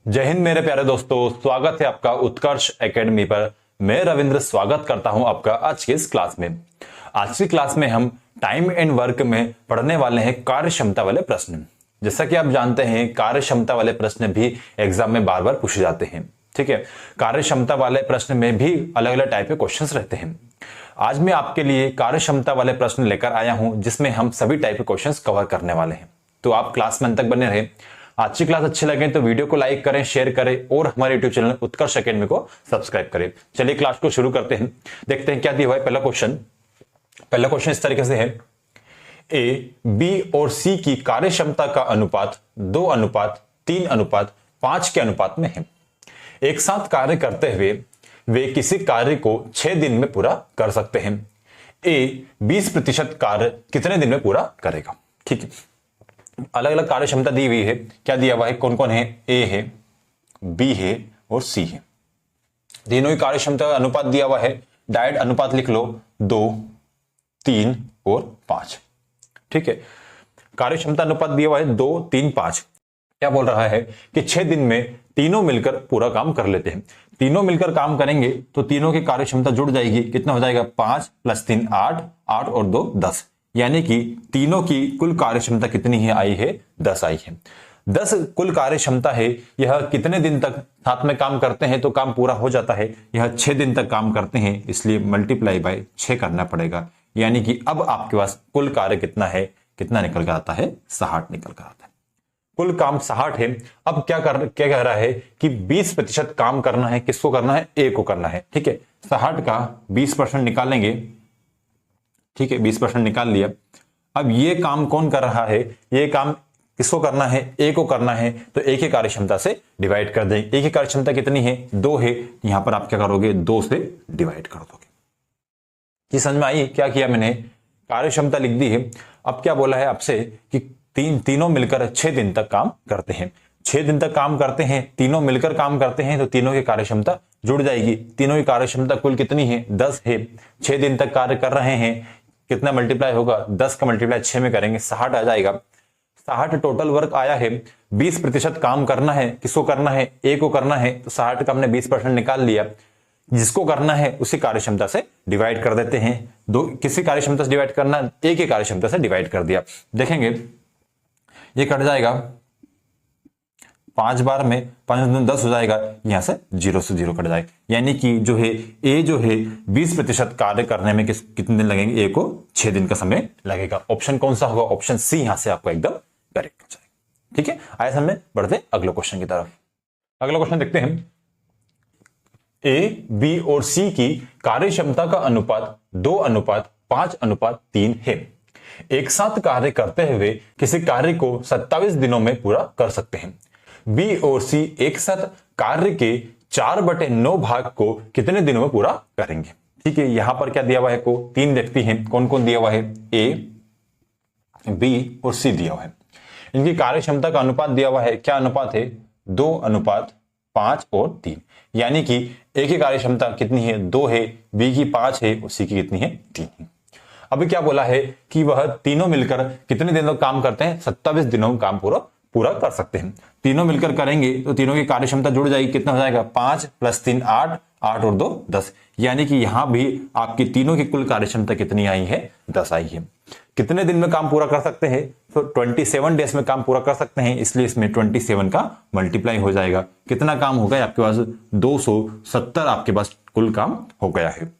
जय हिंद मेरे प्यारे दोस्तों, स्वागत है आपका उत्कर्ष एकेडमी पर। मैं रविंद्र स्वागत करता हूं आपका आज की इस क्लास में। आज की क्लास में हम टाइम एंड वर्क में पढ़ने वाले हैं कार्य क्षमता वाले प्रश्न। जैसा कि आप जानते हैं कार्य क्षमता वाले प्रश्न भी एग्जाम में बार बार पूछे जाते हैं। ठीक है, कार्य क्षमता वाले प्रश्न में भी अलग अलग टाइप के क्वेश्चंस रहते हैं। आज मैं आपके लिए कार्य क्षमता वाले प्रश्न लेकर आया हूं जिसमें हम सभी टाइप के क्वेश्चंस कवर करने वाले हैं। तो आप क्लास में अंत तक बने रहे। आज की क्लास अच्छी लगे तो वीडियो को लाइक करें, शेयर करें और हमारे यूट्यूब चैनल उत्कर्ष एकेडमी को सब्सक्राइब करें। चलिए क्लास को शुरू करते हैं। देखते हैं क्या दिया हुआ है। पहला क्वेश्चन इस तरीके से है, ए, बी और सी की कार्य क्षमता का अनुपात 2:3:5 के अनुपात में है। एक साथ कार्य करते हुए वे किसी कार्य को 6 दिन में पूरा कर सकते हैं। ए 20% कार्य कितने दिन में पूरा करेगा। ठीक है, अलग अलग कार्य क्षमता दी हुई है। क्या दिया हुआ है, कौन कौन है, ए है, बी है और सी है। तीनों ही कार्य क्षमता का अनुपात दिया हुआ है। डायरेक्ट अनुपात लिख लो, 2, 3 और 5। ठीक है, कार्य क्षमता अनुपात दिया हुआ है 2, 3, 5। क्या बोल रहा है कि 6 दिन में तीनों मिलकर पूरा काम कर लेते हैं। तीनों मिलकर काम करेंगे तो तीनों की कार्य क्षमता जुड़ जाएगी। कितना हो जाएगा, 5 + 3 8, 8 और 2 10, यानी कि तीनों की कुल कार्य क्षमता कितनी है, आई है 10 आई है। 10 कुल कार्य क्षमता है। यह कितने दिन तक साथ में काम करते हैं तो काम पूरा हो जाता है। यह 6 दिन तक काम करते हैं, इसलिए मल्टीप्लाई बाय 6 करना पड़ेगा। यानी कि अब आपके पास कुल कार्य कितना है, कितना निकल कर आता है, 60 निकल कर आता है। कुल काम 60 है। अब क्या कह रहा है कि 20% काम करना है। किसको करना है, ए को करना है। ठीक है, 60 का 20% निकालेंगे। ठीक है, 20% निकाल लिया। अब ये काम कौन कर रहा है, ये काम किसको करना है, ए को करना है। तो ए की कार्य क्षमता से डिवाइड कर देंगे। ए की कार्य क्षमता कितनी है, 2 है। यहां पर आप क्या करोगे, 2 से डिवाइड कर दोगे। ये समझ में आई क्या किया मैंने, कार्य क्षमता लिख दी है। अब क्या बोला है आपसे कि तीनों मिलकर 6 दिन तक काम करते हैं। 6 दिन तक काम करते हैं, तीनों मिलकर काम करते हैं तो तीनों की कार्य क्षमता जुड़ जाएगी। तीनों की कार्य क्षमता कुल कितनी है, 10 है। 6 दिन तक कार्य कर रहे हैं, कितना मल्टीप्लाई होगा, 10 का मल्टीप्लाई 6 में करेंगे, 60 आ जाएगा। 60 टोटल वर्क आया है। 20% काम करना है। किसको करना है, ए को करना है। तो 60 का हमने 20% निकाल लिया। जिसको करना है उसी कार्य क्षमता से डिवाइड कर देते हैं। किसी कार्य क्षमता से डिवाइड करना, ए की कार्य क्षमता से डिवाइड कर दिया। देखेंगे ये कट जाएगा 5 बार में, 5 × 10 हो जाएगा। यहां से 0 से 0 कट जाएगा। यानी कि जो है ए जो है 20% कार्य करने में कितने दिन लगेंगे, ए को 6 दिन का समय लगेगा। ऑप्शन कौन सा होगा, ऑप्शन सी यहां से आपको एकदम करेक्ट हो जाएगा। ठीक है, आइए हम बढ़ते अगले क्वेश्चन की तरफ। अगला क्वेश्चन देखते हैं, ए, बी और सी की कार्य क्षमता का अनुपात 2:5:3 है। एक साथ कार्य करते हुए किसी कार्य को 27 दिनों में पूरा कर सकते हैं। बी और सी एक साथ कार्य के 4/9 भाग को कितने दिनों में पूरा करेंगे। ठीक है, यहां पर क्या दिया हुआ है, को 3 व्यक्ति हैं। कौन कौन दिया हुआ है, ए, बी और सी दिया हुआ है। इनकी कार्य क्षमता का अनुपात दिया हुआ है। क्या अनुपात है, 2:5 और 3। यानी कि ए की कार्य क्षमता कितनी है, 2 है, बी की 5 है और सी की कितनी है, 3 है। अभी क्या बोला है कि वह तीनों मिलकर कितने दिनों काम करते हैं, 27 दिनों में काम पूरा कर सकते हैं। तीनों मिलकर करेंगे तो तीनों की कार्य क्षमता जुड़ जाएगी। कितना हो जाएगा, 5 + 3 8, 8 और 2 10। यानी कि यहां भी आपकी तीनों की कुल कार्य क्षमता कितनी आई है, 10 आई है। कितने दिन में काम पूरा कर सकते हैं, तो 27 डेज में काम पूरा कर सकते हैं। इसलिए इसमें 27 का मल्टीप्लाई हो जाएगा। कितना काम हो गया आपके पास, 270 आपके पास कुल काम हो गया है।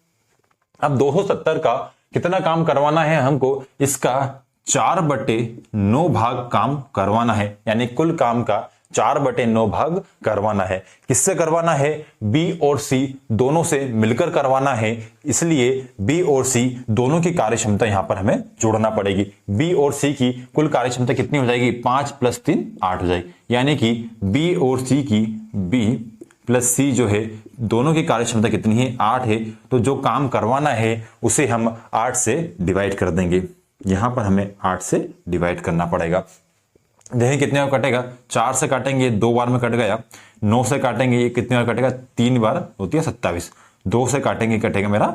अब 270 का कितना काम करवाना है हमको, इसका 4/9 भाग काम करवाना है। यानी कुल काम का 4/9 भाग करवाना है। किससे करवाना है, बी और सी दोनों से मिलकर करवाना है। इसलिए बी और सी दोनों की कार्य क्षमता यहां पर हमें जोड़ना पड़ेगी। बी और सी की कुल कार्य क्षमता कितनी हो जाएगी, 5 + 3 8 हो जाएगी। यानी कि बी और सी की, बी प्लस सी जो है, दोनों की कार्य क्षमता कितनी है, 8 है। तो जो काम करवाना है उसे हम 8 से डिवाइड कर देंगे। यहां पर हमें 8 से डिवाइड करना पड़ेगा। देखें कितने बार कटेगा, 4 से काटेंगे, 2 बार में कट गया। 9 से काटेंगे, ये कितने बार कटेगा, 3 बार होती है 27। 2 से काटेंगे, कटेगा मेरा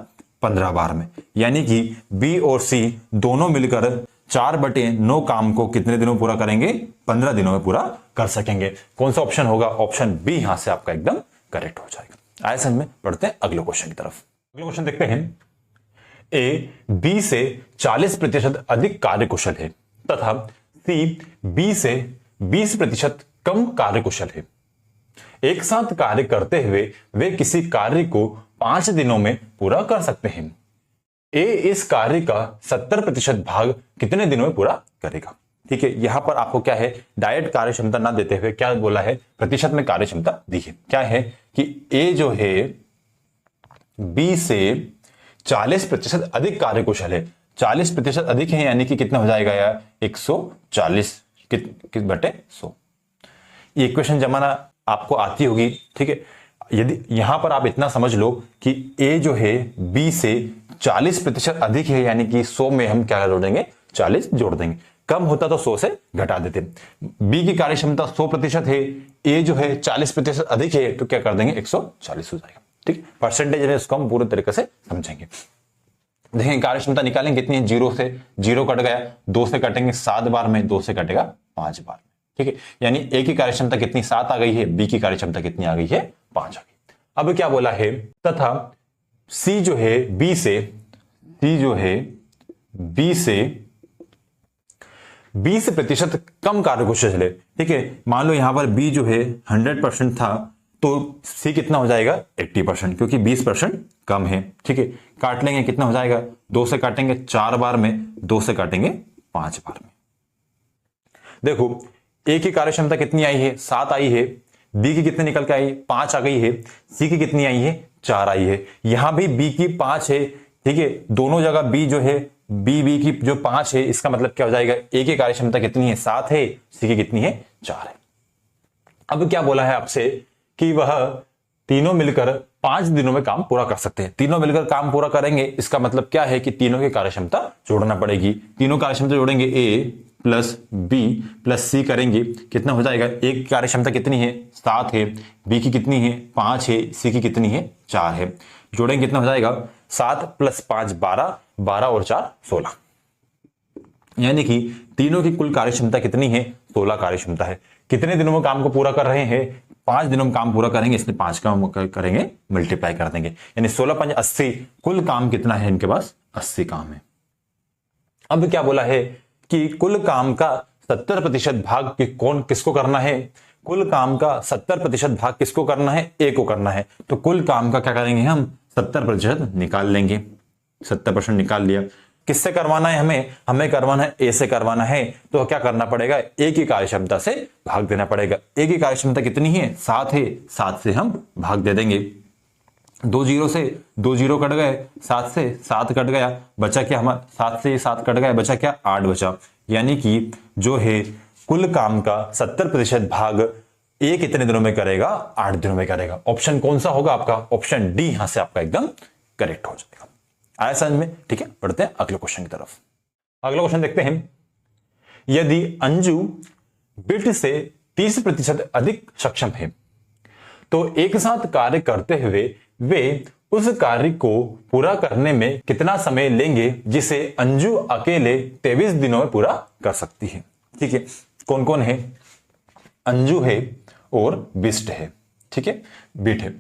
15 बार में। यानी कि बी और सी दोनों मिलकर 4/9 काम को कितने दिनों में पूरा करेंगे? 15 दिनों में पूरा कर सकेंगे। कौन सा ऑप्शन होगा? ऑप्शन बी यहां से आपका एकदम करेक्ट हो जाएगा। आए समझ में? पढ़ते हैं अगले क्वेश्चन की तरफ। अगले क्वेश्चन देखते हैं। ए बी से 40% अधिक कार्यकुशल है तथा सी बी से 20% कम कार्यकुशल है। एक साथ कार्य करते हुए वे किसी कार्य को 5 दिनों में पूरा कर सकते हैं। ए इस कार्य का 70% भाग कितने दिनों में पूरा करेगा? ठीक है, यहां पर आपको क्या है, डायरेक्ट कार्य क्षमता ना देते हुए क्या बोला है, प्रतिशत में कार्य क्षमता दी है। क्या है कि ए जो है बी से 40% अधिक कार्यकुशल है। 40% अधिक है यानी कि कितना हो जाएगा यार? 140 बटे 100। ये इक्वेशन जमाना आपको आती होगी। ठीक है, यदि यहां पर आप इतना समझ लो कि ए जो है बी से 40% अधिक है यानी कि 100 में हम क्या जोड़ देंगे? 40 जोड़ देंगे। कम होता तो 100 से घटा देते। बी की कार्य क्षमता 100% है, ए जो है 40% अधिक है तो क्या कर देंगे? 140 हो जाएगा। ठीक, परसेंटेज है इसको हम पूरे तरीके से समझेंगे। देखें कार्य क्षमता निकालेंगे कितनी है? 0 से 0 कट गया, 2 से कटेंगे 7 बार में, 2 से कटेगा 5 बार में। ठीक है, यानी ए की कार्य क्षमता कितनी? 7 आ गई है, बी की कार्य क्षमता कितनी आ गई है? 5 आ गई। अब क्या बोला है? तथा सी जो है बी से 20% कम कार्यकुशल है। ठीक है, मान लो यहां पर बी जो है 100% था तो सी कितना हो जाएगा? 80%, क्योंकि 20% कम है। ठीक है, काट लेंगे, कितना हो जाएगा? 2 से काटेंगे 4 बार में, 2 से काटेंगे 5 बार में। देखो ए की कार्य क्षमता कितनी आई है? 7 आई है। बी की कितनी निकल के आई? 5 आ गई है। सी की कितनी आई है? 4 आई है। यहां भी बी की 5 है। ठीक है, दोनों जगह बी जो है बी की जो 5 है, इसका मतलब क्या हो जाएगा? ए की कार्य क्षमता कितनी है? 7 है। सी की कितनी है? 4 है। अब क्या बोला है आपसे कि वह तीनों मिलकर 5 दिनों में काम पूरा कर सकते हैं। तीनों मिलकर काम पूरा करेंगे, इसका मतलब क्या है कि तीनों की कार्य क्षमता जोड़ना पड़ेगी। तीनों कार्य क्षमता जोड़ेंगे, ए प्लस बी प्लस सी करेंगे, कितना हो जाएगा? एक की कार्य क्षमता कितनी है? 7 है। बी की कितनी है? 5 है। सी की कितनी है? 4 है। जोड़ेंगे कितना हो जाएगा? 7 + 5 12, 12 और 4 16। यानी कि तीनों की कुल कार्य क्षमता कितनी है? 16 कार्य क्षमता है। कितने दिनों में काम को पूरा कर रहे हैं? 5 दिनों में काम पूरा करेंगे, इसलिए 5 का करेंगे मल्टीप्लाई कर देंगे, यानी 16 × 5 80। कुल काम कितना है इनके पास? 80 काम है। अब क्या बोला है कि कुल काम का 70% भाग किसको करना है? कुल काम का 70% भाग किसको करना है? ए को करना है। तो कुल काम का क्या करेंगे हम? 70% निकाल लेंगे। 70% निकाल लिया। किससे करवाना है हमें? हमें करवाना है ए से करवाना है। तो क्या करना पड़ेगा? ए की कार्य क्षमता से भाग देना पड़ेगा। ए की कार्य क्षमता कितनी है? 7 है। 7 से हम भाग दे देंगे। 2 0 से 2 0 कट गए, 7 से 7 कट गया, बचा क्या हमारा? 7 से 7 कट गया, बचा क्या? 8 बचा। यानी कि जो है कुल काम का 70% भाग ए कितने दिनों में करेगा? 8 दिनों में करेगा। ऑप्शन कौन सा होगा आपका? ऑप्शन डी यहां से आपका एकदम करेक्ट हो जाएगा। आया समझ में? ठीक है, पढ़ते हैं अगले क्वेश्चन की तरफ। अगला क्वेश्चन देखते हैं। यदि अंजू बिट से 30% अधिक सक्षम है तो एक साथ कार्य करते हुए वे उस कार्य को पूरा करने में कितना समय लेंगे जिसे अंजू अकेले 23 दिनों में पूरा कर सकती है? ठीक है, कौन कौन है? अंजू है और बिस्ट है। ठीक है, बिट है।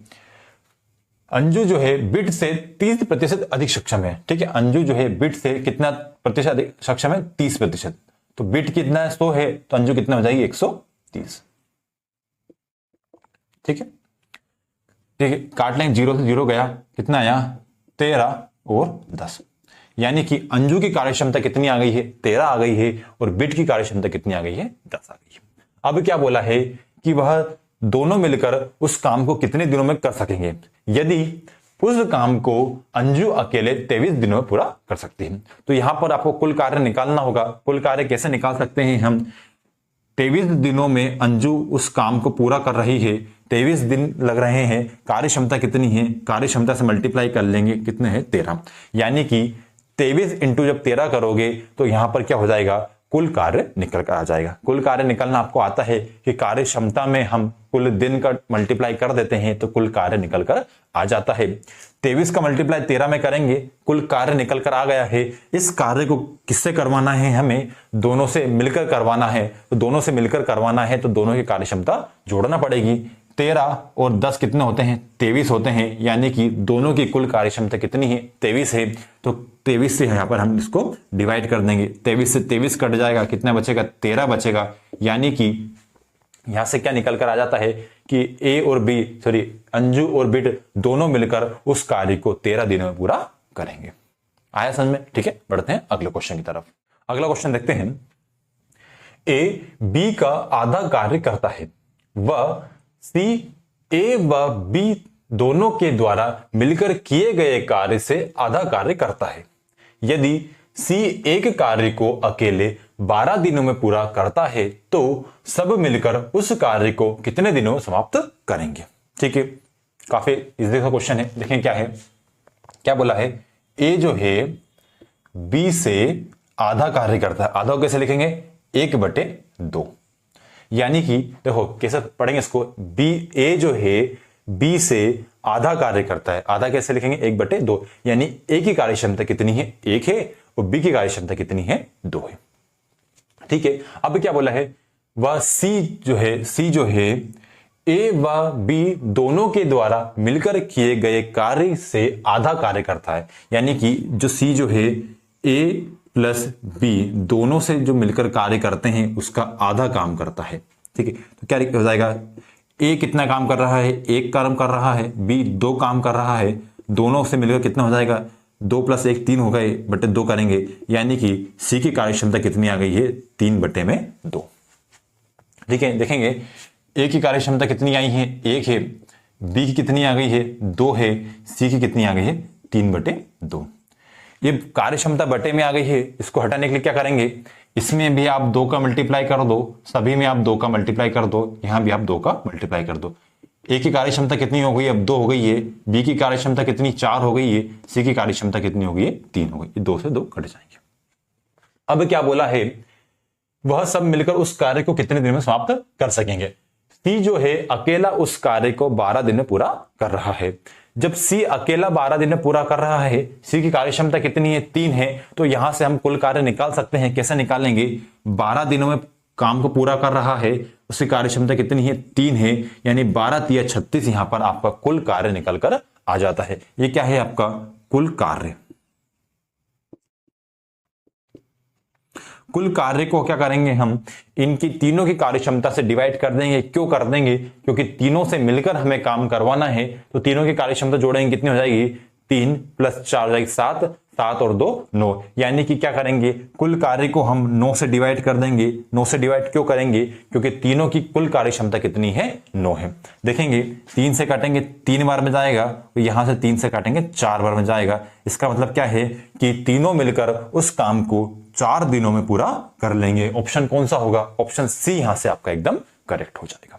अंजू जो है बिट से 30% अधिक सक्षम है। ठीक है, अंजू जो है बिट से कितना प्रतिशत अधिक सक्षम है? 30%। तो बिट कितना है? 100 है, तो अंजू कितना हो जाएगी? 130। ठीक है, ठीक है, काट लेंगे, 0 से 0 गया, कितना आया? 13 और 10। यानी कि अंजू की कार्यक्षमता कितनी आ गई है? 13 आ गई है, और बिट की कार्यक्षमता कितनी आ गई है? 10 आ गई है। अब क्या बोला है कि वह दोनों मिलकर उस काम को कितने दिनों में कर सकेंगे यदि उस काम को अंजू अकेले 23 दिनों में पूरा कर सकती है। तो यहां पर आपको कुल कार्य निकालना होगा। कुल कार्य कैसे निकाल सकते हैं हम? 23 दिनों में अंजू उस काम को पूरा कर रही है, 23 दिन लग रहे हैं, कार्य क्षमता कितनी है? कार्य क्षमता से मल्टीप्लाई कर लेंगे, कितने है? 13। यानी कि 23 इंटू जब 13 करोगे तो यहां पर क्या हो जाएगा? कुल कार्य निकल कर आ जाएगा। कुल कार्य निकलना आपको आता है कि कार्य क्षमता में हम कुल दिन का मल्टीप्लाई कर देते हैं तो कुल कार्य निकल कर आ जाता है। 23 का मल्टीप्लाई 13 में करेंगे, कुल कार्य निकल कर आ गया है। इस कार्य को किससे करवाना है, हमें दोनों से मिलकर करवाना है। तो दोनों से मिलकर करवाना है तो दोनों की कार्य क्षमता जोड़ना पड़ेगी। 13 और 10 कितने होते हैं, 23 होते हैं, यानी कि दोनों की कुल कार्य क्षमता कितनी है, 23 है। तो 23 से यहां पर हम इसको डिवाइड कर देंगे। 23 से 23 कट जाएगा, कितना बचेगा, 13 बचेगा। यानी कि यहां से क्या निकल कर आ जाता है कि अंजू और बिट दोनों मिलकर उस कार्य को 13 दिनों में पूरा करेंगे। आया समझ में? ठीक है, बढ़ते हैं अगले क्वेश्चन की तरफ। अगला क्वेश्चन देखते हैं। ए बी का आधा कार्य करता है, वह सी ए व बी दोनों के द्वारा मिलकर किए गए कार्य से आधा कार्य करता है। यदि सी एक कार्य को अकेले 12 दिनों में पूरा करता है तो सब मिलकर उस कार्य को कितने दिनों में समाप्त करेंगे। ठीक है, काफी इजी सा क्वेश्चन है। देखें क्या है, क्या बोला है, ए जो है बी से आधा कार्य करता है। आधा कैसे लिखेंगे, 1/2, यानी कि देखो कैसे पढ़ेंगे इसको, बी ए जो है बी से आधा कार्य करता है। आधा कैसे लिखेंगे, 1/2, यानी ए की कार्य क्षमता कितनी है, 1 है, और बी की कार्य क्षमता कितनी है, 2 है। ठीक है, अब क्या बोला है, वह सी जो है ए व बी दोनों के द्वारा मिलकर किए गए कार्य से आधा कार्य करता है। यानी कि जो सी जो है ए प्लस बी दोनों से जो मिलकर कार्य करते हैं उसका आधा काम करता है। ठीक है, तो क्या हो जाएगा, ए कितना काम कर रहा है, 1 काम कर रहा है, बी 2 काम कर रहा है, दोनों से मिलकर कितना हो जाएगा, 2 + 1 3 हो गए, बटे 2 करेंगे, यानी कि सी की कार्य क्षमता कितनी आ गई है, 3/2। ठीक है, देखेंगे ए की कार्य क्षमता कितनी आई है, 1 है, बी की कितनी आ गई है, 2 है, सी की कितनी आ गई है, 3/2। ये कार्य क्षमता बटे में आ गई है, इसको हटाने के लिए क्या करेंगे, इसमें भी आप 2 का मल्टीप्लाई कर दो, सभी में आप 2 का मल्टीप्लाई कर दो, यहां भी आप 2 का मल्टीप्लाई कर दो। ए की कार्य क्षमता कितनी हो गई, अब 2 हो गई है, बी की कार्य क्षमता कितनी, 4 हो गई है, सी की कार्य क्षमता कितनी हो गई है, 3 हो गई। ये 2 से 2 कट जाएंगे। अब क्या बोला है, वह सब मिलकर उस कार्य को कितने दिन में समाप्त कर सकेंगे। सी जो है अकेला उस कार्य को 12 दिन में पूरा कर रहा है। जब सी अकेला 12 दिन में पूरा कर रहा है, सी की कार्य क्षमता कितनी है, 3 है, तो यहां से हम कुल कार्य निकाल सकते हैं। कैसे निकालेंगे, 12 दिनों में काम को पूरा कर रहा है, उसकी कार्य क्षमता कितनी है, 3 है, यानी 12 × 3 = 36, यहां पर आपका कुल कार्य निकल कर आ जाता है। ये क्या है, आपका कुल कार्य। कुल कार्य को क्या करेंगे, हम इनकी तीनों की कार्य क्षमता से डिवाइड कर देंगे। क्यों कर देंगे, क्योंकि तीनों से मिलकर हमें काम करवाना है, तो तीनों की कार्य क्षमता जोड़ेंगे, कितनी हो जाएगी, 3 + 4 हो जाएगी 7, 7 और 2 9, यानी कि क्या करेंगे, कुल कार्य को हम 9 से डिवाइड कर देंगे। 9 से डिवाइड क्यों करेंगे, क्योंकि तीनों की कुल कार्य क्षमता कितनी है, 9 है। देखेंगे 3 से काटेंगे 3 बार में जाएगा, तो यहां से 3 से काटेंगे 4 बार में जाएगा। इसका मतलब क्या है कि तीनों मिलकर उस काम को 4 दिनों में पूरा कर लेंगे। ऑप्शन कौन सा होगा, ऑप्शन सी यहां से आपका एकदम करेक्ट हो जाएगा।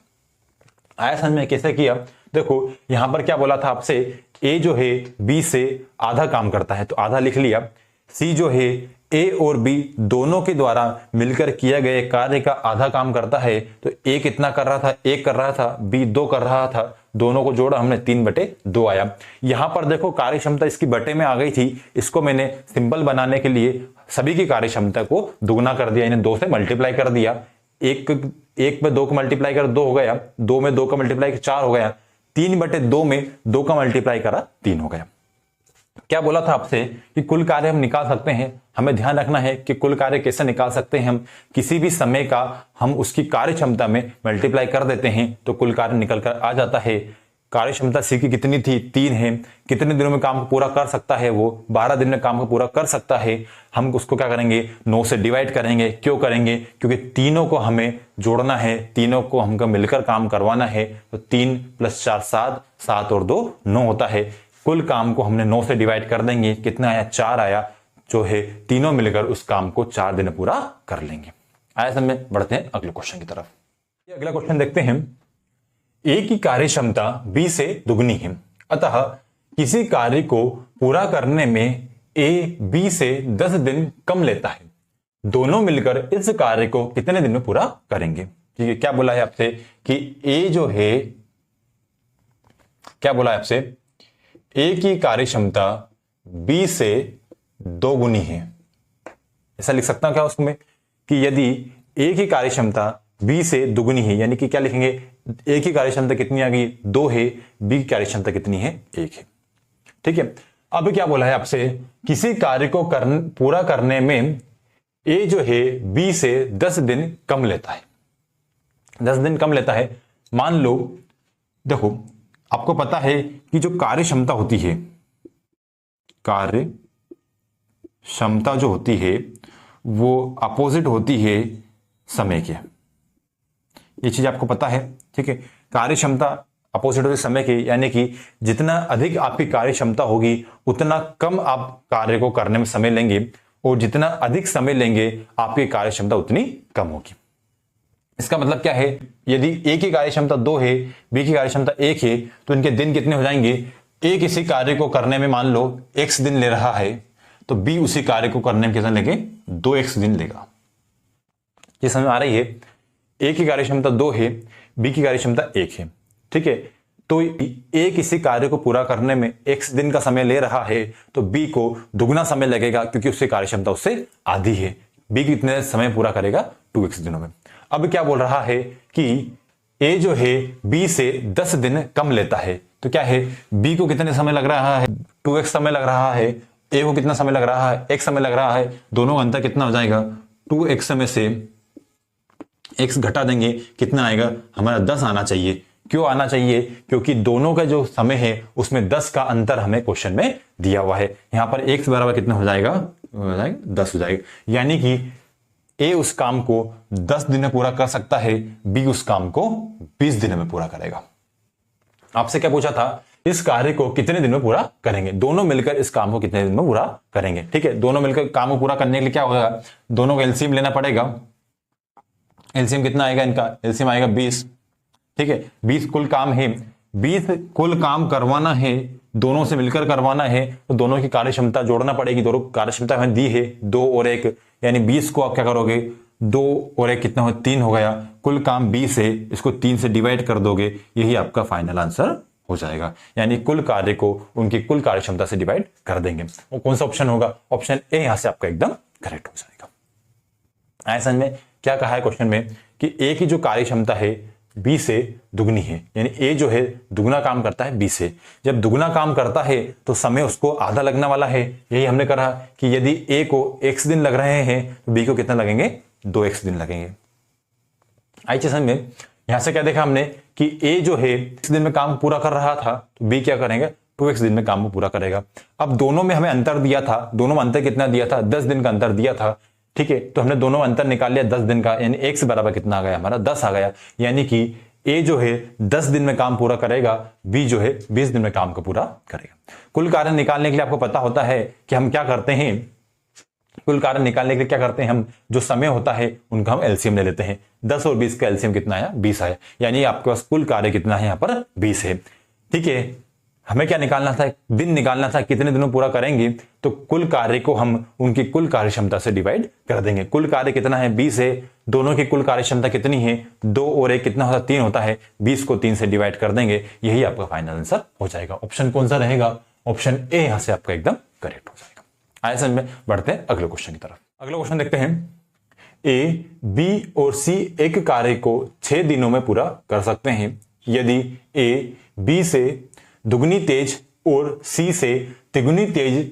आया समझ में कैसे किया, देखो यहां पर क्या बोला था आपसे, ए जो है बी से आधा काम करता है, तो आधा लिख लिया। सी जो है ए और बी दोनों के द्वारा मिलकर किया गए कार्य का आधा काम करता है, तो ए कितना कर रहा था, 1 कर रहा था, बी 2 कर रहा था, दोनों को जोड़ा हमने 3/2 आया। यहां पर देखो कार्य क्षमता इसकी बटे में आ गई थी, इसको मैंने सिंबल बनाने के लिए सभी की कार्य क्षमता को दुगना कर दिया, इन्हें 2 से मल्टीप्लाई कर दिया। 1 में 2 का मल्टीप्लाई कर 2 हो गया, 2 में 2 का मल्टीप्लाई कर 4 हो गया, 3/2 में 2 का मल्टीप्लाई करा 3 हो गया। क्या बोला था आपसे कि कुल कार्य हम निकाल सकते हैं। हमें ध्यान रखना है कि कुल कार्य कैसे निकाल सकते हैं, हम किसी भी समय का हम उसकी कार्य क्षमता में मल्टीप्लाई कर देते हैं तो कुल कार्य निकल कर आ जाता है। कार्य क्षमता सी की कितनी थी, 3 है, कितने दिनों में काम को पूरा कर सकता है, वो 12 दिन में काम को पूरा कर सकता है। हम उसको क्या करेंगे, 9 से डिवाइड करेंगे। क्यों करेंगे, क्योंकि तीनों को हमें जोड़ना है, तीनों को हमको मिलकर काम करवाना है, तो 3 + 4 7, 7 और 2 9 होता है। कुल काम को हमने 9 से डिवाइड कर देंगे, कितना आया, 4 आया, जो है तीनों मिलकर उस काम को 4 दिन पूरा कर लेंगे। आया समझ, बढ़ते हैं अगले क्वेश्चन की तरफ। ये अगला क्वेश्चन देखते हैं। ए की कार्य क्षमता बी से दुगनी है, अतः किसी कार्य को पूरा करने में ए बी से 10 दिन कम लेता है। दोनों मिलकर इस कार्य को कितने दिन में पूरा करेंगे। ठीक है, क्या बोला है आपसे कि ए जो है, क्या बोला है आपसे, ए की कार्य क्षमता बी से 2 गुनी है। ऐसा लिख सकता हूं क्या उसमें कि यदि ए की कार्य क्षमता बी से दुगुनी है, यानी कि क्या लिखेंगे, ए की कार्य क्षमता कितनी आ गई 2 है, बी की कार्य क्षमता कितनी है 1 है। ठीक है, अब क्या बोला है आपसे, किसी कार्य को पूरा करने में ए जो है बी से 10 दिन कम लेता है। 10 दिन कम लेता है। मान लो, देखो आपको पता है कि जो कार्य क्षमता होती है, कार्य क्षमता जो होती है वो अपोजिट होती है समय के। ये चीज आपको पता है। ठीक है, कार्य क्षमता अपोजिट होती है समय की, यानी कि जितना अधिक आपकी कार्य क्षमता होगी उतना कम आप कार्य को करने में समय लेंगे, और जितना अधिक समय लेंगे आपकी कार्य क्षमता उतनी कम होगी। इसका मतलब क्या है, यदि ए की कार्य क्षमता 2 है, बी की कार्य क्षमता 1 है, तो इनके दिन कितने हो जाएंगे। ए किसी कार्य को करने में मान लो x दिन ले रहा है, तो बी उसी कार्य को करने में कितना लेंगे, 2x दिन लेगा। ये समझ आ रही है। ए की कार्य क्षमता 2 है, बी की कार्य क्षमता 1 है। ठीक है, तो ए किसी कार्य को पूरा करने में x दिन का समय ले रहा है, तो बी को दुगना समय लगेगा, क्योंकि उसकी कार्य क्षमता उससे आधी है। बी कितने समय पूरा करेगा, 2x दिनों में। अब क्या बोल रहा है कि ए जो है बी से 10 दिन कम लेता है, तो क्या है, बी को कितने समय लग रहा है, 2x समय लग रहा है, ए को कितना समय लग रहा है, x समय लग रहा है। दोनों का अंतर कितना हो जाएगा, 2x समय से x घटा देंगे, कितना आएगा हमारा 10 आना चाहिए। क्यों आना चाहिए, क्योंकि दोनों का जो समय है उसमें 10 का अंतर हमें क्वेश्चन में दिया हुआ है। यहां पर x बराबर कितना हो जाएगा, 10 हो जाएगा। यानी कि ए उस काम को 10 दिन में पूरा कर सकता है, बी उस काम को 20 दिन में पूरा करेगा। आपसे क्या पूछा था, इस कार्य को कितने दिन में पूरा करेंगे। दोनों मिलकर इस काम को कितने दिन में पूरा करेंगे। ठीक है, दोनों मिलकर काम को पूरा करने के लिए क्या होगा, दोनों का एलसीएम लेना पड़ेगा। एलसीएम कितना आएगा इनका, एलसीएम आएगा 20। ठीक है, 20 कुल काम है, 20 कुल काम करवाना है, दोनों से मिलकर करवाना है, तो दोनों की कार्य क्षमता जोड़ना पड़ेगी। दोनों कार्य क्षमता हमें दी है 2 और 1, यानी 20 को आप क्या करोगे, 2 और 1 कितना हो, 3 हो गया। कुल काम 20 है, इसको 3 से डिवाइड कर दोगे, यही आपका फाइनल आंसर हो जाएगा। यानी कुल कार्य को उनकी कुल कार्य क्षमता से डिवाइड कर देंगे। वो कौन सा ऑप्शन होगा, ऑप्शन ए यहां से आपका एकदम करेक्ट हो जाएगा। आए समझ में, क्या कहा है क्वेश्चन में कि ए की जो कार्य क्षमता है बी से दुगनी है, यानी ए जो है दुगना काम करता है बी से। जब दुगना काम करता है तो समय उसको आधा लगने वाला है। यही हमने कहा कि यदि ए को x दिन लग रहे हैं तो बी को कितना लगेंगे, 2x दिन लगेंगे। आई चीज समझ में। यहां से क्या देखा हमने कि ए जो है x दिन में काम पूरा कर रहा था, तो बी क्या करेंगे, 2x दिन में काम को पूरा करेगा। अब दोनों में हमें अंतर दिया था, दोनों में अंतर कितना दिया था, 10 दिन का अंतर दिया था। ठीक है, तो हमने दोनों अंतर निकाल लिया 10 दिन का, यानी x बराबर कितना आ गया हमारा, 10 आ गया। यानी कि a जो है 10 दिन में काम पूरा करेगा, b जो है 20 दिन में काम को पूरा करेगा। कुल कार्य निकालने के लिए आपको पता होता है कि हम क्या करते हैं, कुल कार्य निकालने के लिए क्या करते हैं, हम जो समय होता है उनका हम एलसीएम ले लेते हैं। 10 और 20 का एलसीएम कितना आया, 20 आया। यानी आपके पास कुल कार्य कितना है, यहाँ पर 20 है। ठीक है, हमें क्या निकालना था, दिन निकालना था, कितने दिनों पूरा करेंगे। तो कुल कार्य को हम उनकी कुल कार्य क्षमता से डिवाइड कर देंगे। कुल कार्य कितना है, 20 है। दोनों की कुल कार्य क्षमता कितनी है, 2 और 1 कितना होता है, 3 होता है। 20 को 3 से डिवाइड कर देंगे, यही आपका फाइनल आंसर हो जाएगा। ऑप्शन कौन सा रहेगा, ऑप्शन ए यहां से आपका एकदम करेक्ट हो जाएगा। आए समझ में, बढ़ते हैं अगले क्वेश्चन की तरफ। अगला क्वेश्चन देखते हैं। ए, बी और सी एक कार्य को 6 दिनों में पूरा कर सकते हैं। यदि ए बी से दुगनी तेज और सी से तिगुनी तेज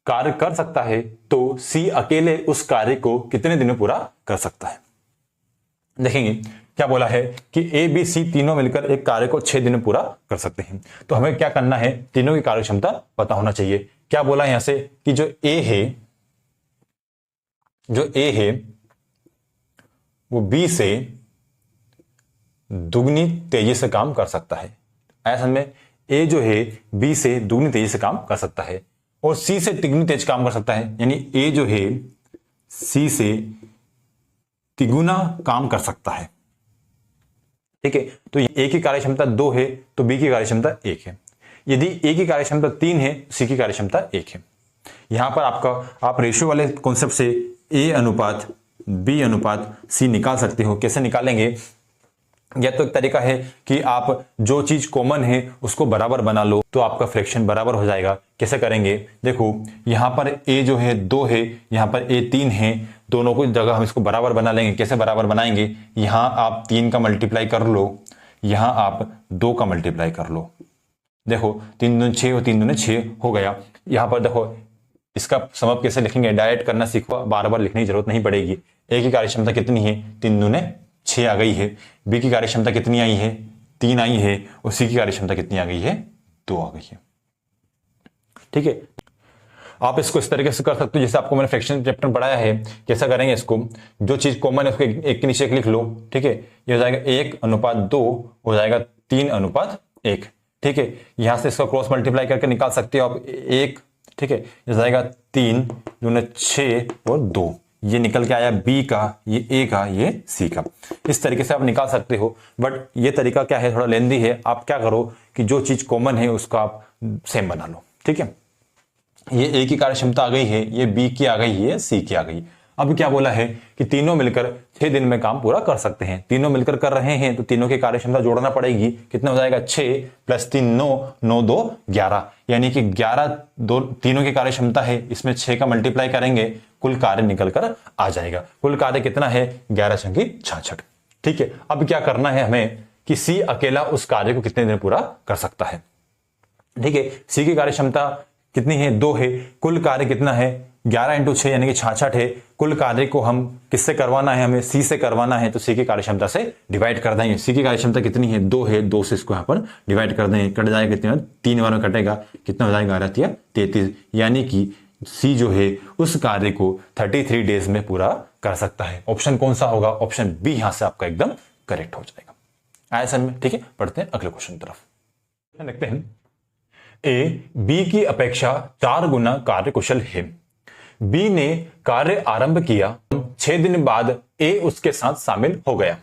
कार्य कर सकता है, तो सी अकेले उस कार्य को कितने दिन में पूरा कर सकता है। देखेंगे क्या बोला है कि ए बी सी तीनों मिलकर एक कार्य को 6 दिन में पूरा कर सकते हैं। तो हमें क्या करना है, तीनों की कार्य क्षमता पता होना चाहिए। क्या बोला यहां से कि जो ए है वो बी से दुगनी तेजी से काम कर सकता है। ऐसा में ए जो है बी से दुगनी तेजी से काम कर सकता है और सी से तिगुनी तेज काम कर सकता है। यानी ए जो है सी से तिगुना काम कर सकता है। ठीक है, तो ए की कार्य क्षमता 2 है तो बी की कार्य क्षमता 1 है। यदि ए की कार्य क्षमता 3 है, सी की कार्य क्षमता 1 है। यहां पर आप रेशियो वाले कॉन्सेप्ट से ए अनुपात बी अनुपात सी निकाल सकते हो। कैसे निकालेंगे? यह तो एक तरीका है कि आप जो चीज कॉमन है उसको बराबर बना लो तो आपका फ्रैक्शन बराबर हो जाएगा। कैसे करेंगे? देखो यहां पर a जो है 2 है, यहां पर a 3 है, दोनों को जगह हम इसको बराबर बना लेंगे। कैसे बराबर बनाएंगे? यहां आप 3 का मल्टीप्लाई कर लो, यहां आप 2 का मल्टीप्लाई कर लो। देखो 3 दूनी 6 और 3 दूनी 6 हो गया। यहां पर देखो इसका समअप कैसे लिखेंगे? डायरेक्ट करना सीखो, बार बार लिखने की जरूरत नहीं पड़ेगी। ए की कार्यक्षमता कितनी है? 3 दूने 6 आ गई है। बी की कार्यक्षमता कितनी आई है? 3 आई है। और सी की कार्यक्षमता कितनी आ गई है? 2 आ गई है। ठीक है, आप इसको इस तरीके से कर सकते हो जैसे आपको मैंने फ्रैक्शन चैप्टर पढ़ाया है। कैसा करेंगे इसको? जो चीज कॉमन है उसको एक के नीचे एक लिख लो। ठीक है, ये हो जाएगा 1:2 हो जाएगा 3:1। ठीक है, यहां से इसका क्रॉस मल्टीप्लाई करके निकाल सकते हो आप 1। ठीक है, ये जाएगा 3 दूने 6 और 2। ये निकल के आया बी का, ये ए का, ये सी का। इस तरीके से आप निकाल सकते हो। बट ये तरीका क्या है, थोड़ा लेंदी है। आप क्या करो कि जो चीज कॉमन है उसको आप सेम बना लो। ठीक है, ये ए की कार्यक्षमता आ गई है, ये बी की आ गई है, सी की आ गई। अब क्या बोला है कि तीनों मिलकर 6 दिन में काम पूरा कर सकते हैं। तीनों मिलकर कर रहे हैं तो तीनों की कार्यक्षमता जोड़ना पड़ेगी। कितना हो जाएगा? 6 + 3 9, 9 2 11, यानी कि 11 तीनों की कार्यक्षमता है, इसमें 6 का मल्टीप्लाई करेंगे, कुल कार्य निकल कर आ जाएगा। कुल कार्य कितना है? 11 × 66। ठीक है, अब क्या करना है हमें कि सी अकेला उस कार्य को कितने दिन पूरा कर सकता है। ठीक है, सी की कार्यक्षमता कितनी है? 2 है। कुल कार्य कितना है? 11 × 6 यानी कि 66 है। कुल कार्य को हम किससे करवाना है? हमें सी से करवाना है, तो सी की कार्यक्षमता से डिवाइड कर देंगे। सी की कार्यक्षमता कितनी है? 2 है। 2 से इसको यहां पर डिवाइड कर देंगे। कट जाएगा कितने? 3 बार में कटेगा। कितना हो जाएगा? 11 × 33, यानी कि सी जो है उस कार्य को 33 डेज में पूरा कर सकता है। ऑप्शन कौन सा होगा? ऑप्शन बी यहां से आपका एकदम करेक्ट हो जाएगा। आया समझ में? ठीक है, पढ़ते हैं अगले क्वेश्चन तरफ। देखते हैं, ए बी की अपेक्षा 4 गुना कार्यकुशल है। बी ने कार्य आरंभ किया, 6 दिन बाद ए उसके साथ शामिल हो गया।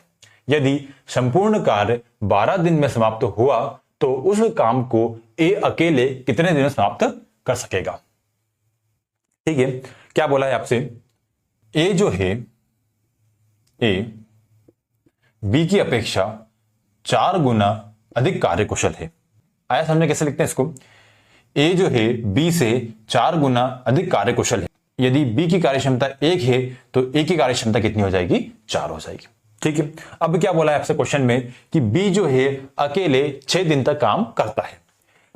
यदि संपूर्ण कार्य 12 दिन में समाप्त हुआ तो उस काम को ए अकेले कितने दिन में समाप्त कर सकेगा? ठीक है, क्या बोला है आपसे? ए जो है, ए बी की अपेक्षा 4 गुना अधिक कार्यकुशल है। आया समझे? कैसे लिखते हैं इसको? ए जो है बी से 4 गुना अधिक कार्यकुशल है। यदि बी की कार्यक्षमता 1 है तो ए की कार्यक्षमता कितनी हो जाएगी? 4 हो जाएगी। ठीक है, अब क्या बोला है आपसे क्वेश्चन में कि बी जो है अकेले 6 दिन तक काम करता है।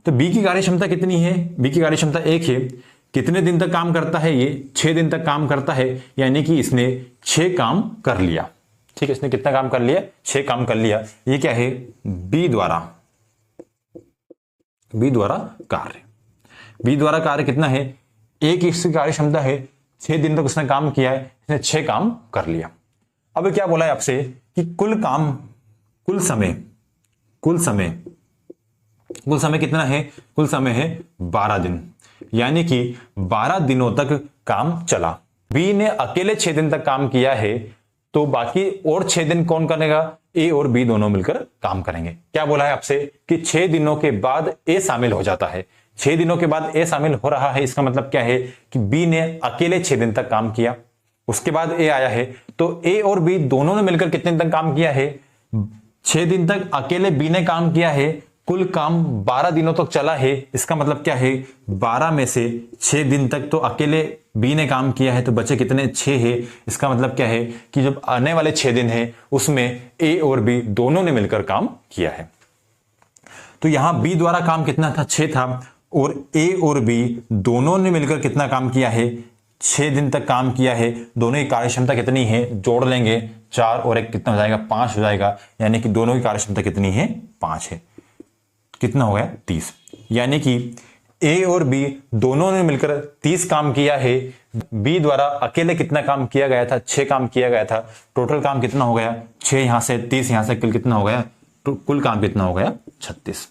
तो बी की कार्यक्षमता कितनी है? बी की कार्यक्षमता 1 है। कितने दिन तक काम करता है? ये 6 दिन तक काम करता है, यानी कि इसने 6 काम कर लिया। ठीक है, इसने कितना काम कर लिया? 6 काम कर लिया। ये क्या है? बी द्वारा कार्य। बी द्वारा कार्य कितना है? एक इसकी कार्यक्षमता है, 6 दिन तक उसने काम किया है, इसने 6 काम कर लिया। अब क्या बोला है आपसे कि कुल समय कितना है? कुल समय है 12 दिन, यानी कि 12 दिनों तक काम चला। बी ने अकेले 6 दिन तक काम किया है, तो बाकी और 6 दिन कौन करेगा? ए और बी दोनों मिलकर काम करेंगे। क्या बोला है आपसे कि 6 दिनों के बाद ए शामिल हो जाता है। 6 दिनों के बाद ए शामिल हो रहा है, इसका मतलब क्या है कि बी ने अकेले 6 दिन तक काम किया, उसके बाद ए आया है, तो ए और बी दोनों ने मिलकर कितने दिन तक काम किया है? 6 दिन तक अकेले बी ने काम किया है, कुल काम 12 दिनों तक चला है। इसका मतलब क्या है? 12 में से 6 दिन तक तो अकेले बी ने काम किया है, तो बचे कितने? 6 है। इसका मतलब क्या है कि जब आने वाले 6 दिन है उसमें ए और बी दोनों ने मिलकर काम किया है। तो यहां बी द्वारा काम कितना था? 6 था, और ए और बी दोनों ने मिलकर कितना काम किया है? 6 दिन तक काम किया है। दोनों की कार्यक्षमता कितनी है? जोड़ लेंगे, 4 और 1 कितना हो जाएगा? 5 हो जाएगा, यानी कि दोनों की कार्यक्षमता कितनी है? 5 है। कितना हो गया? 30। यानी कि ए और बी दोनों ने मिलकर 30 काम किया है। बी द्वारा अकेले कितना काम किया गया था? 6 काम किया गया था। टोटल काम कितना हो गया? 6 यहां से, 30 यहां से, कुल कितना हो गया? तो कुल काम कितना हो गया? 36।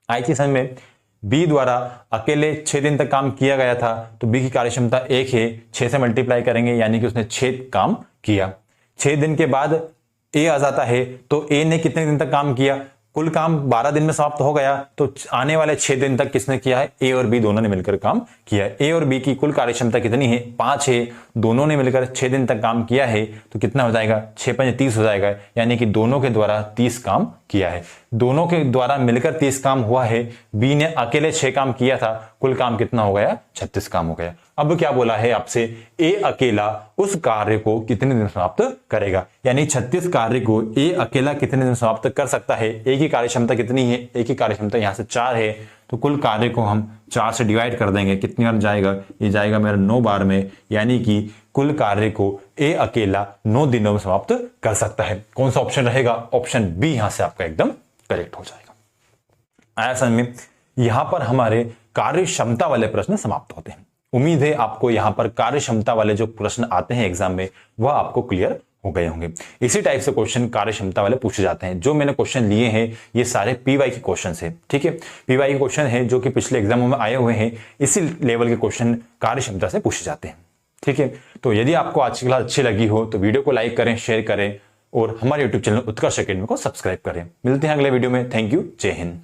आई थी समझ में? बी द्वारा अकेले 6 दिन तक काम किया गया था, तो बी की कार्यक्षमता 1 है, 6 से मल्टीप्लाई करेंगे, यानी कि उसने 6 काम किया। 6 दिन के बाद ए आ जाता है, तो ए ने कितने दिन तक काम किया? कुल काम 12 दिन में समाप्त हो गया, तो आने वाले 6 दिन तक किसने किया है? ए और बी दोनों ने मिलकर काम किया है। ए और बी की कुल कार्य क्षमता कितनी है? 5 है। दोनों ने मिलकर 6 दिन तक काम किया है, तो कितना हो जाएगा? 6 5 30 हो जाएगा, यानी कि दोनों के द्वारा 30 काम किया है। दोनों के द्वारा मिलकर 30 काम हुआ है, बी ने अकेले 6 काम किया था, कुल काम कितना हो गया? 36 काम हो गया। अब क्या बोला है आपसे? ए अकेला उस कार्य को कितने दिन समाप्त करेगा, यानी 36 कार्य को ए अकेला कितने दिन समाप्त कर सकता है। ए की कार्य क्षमता कितनी है? ए की कार्य क्षमता यहां से 4 है, तो कुल कार्य को हम 4 से डिवाइड कर देंगे। कितनी बार जाएगा? ये जाएगा मेरा 9 बार में, यानी कि कुल कार्य को ए अकेला 9 दिनों में समाप्त कर सकता है। कौन सा ऑप्शन रहेगा? ऑप्शन बी यहां से आपका एकदम करेक्ट हो जाएगा। आया समझ में? यहां पर हमारे कार्य क्षमता वाले प्रश्न समाप्त होते हैं। उम्मीद है आपको यहां पर कार्य क्षमता वाले जो प्रश्न आते हैं एग्जाम में वह आपको क्लियर हो गए होंगे। इसी टाइप से क्वेश्चन कार्य क्षमता वाले पूछे जाते हैं। जो मैंने क्वेश्चन लिए हैं ये सारे पीवाई के क्वेश्चन है, ठीक है। पीवाई के क्वेश्चन है जो कि पिछले एग्जामों में आए हुए हैं, इसी लेवल के क्वेश्चन कार्य क्षमता से पूछे जाते हैं, ठीक है। तो यदि आपको आज की क्लास अच्छी लगी हो तो वीडियो को लाइक करें, शेयर करें और हमारे यूट्यूब चैनल उत्कर्ष एकेडमी को सब्सक्राइब करें। मिलते हैं अगले वीडियो में। Thank you. जय हिंद।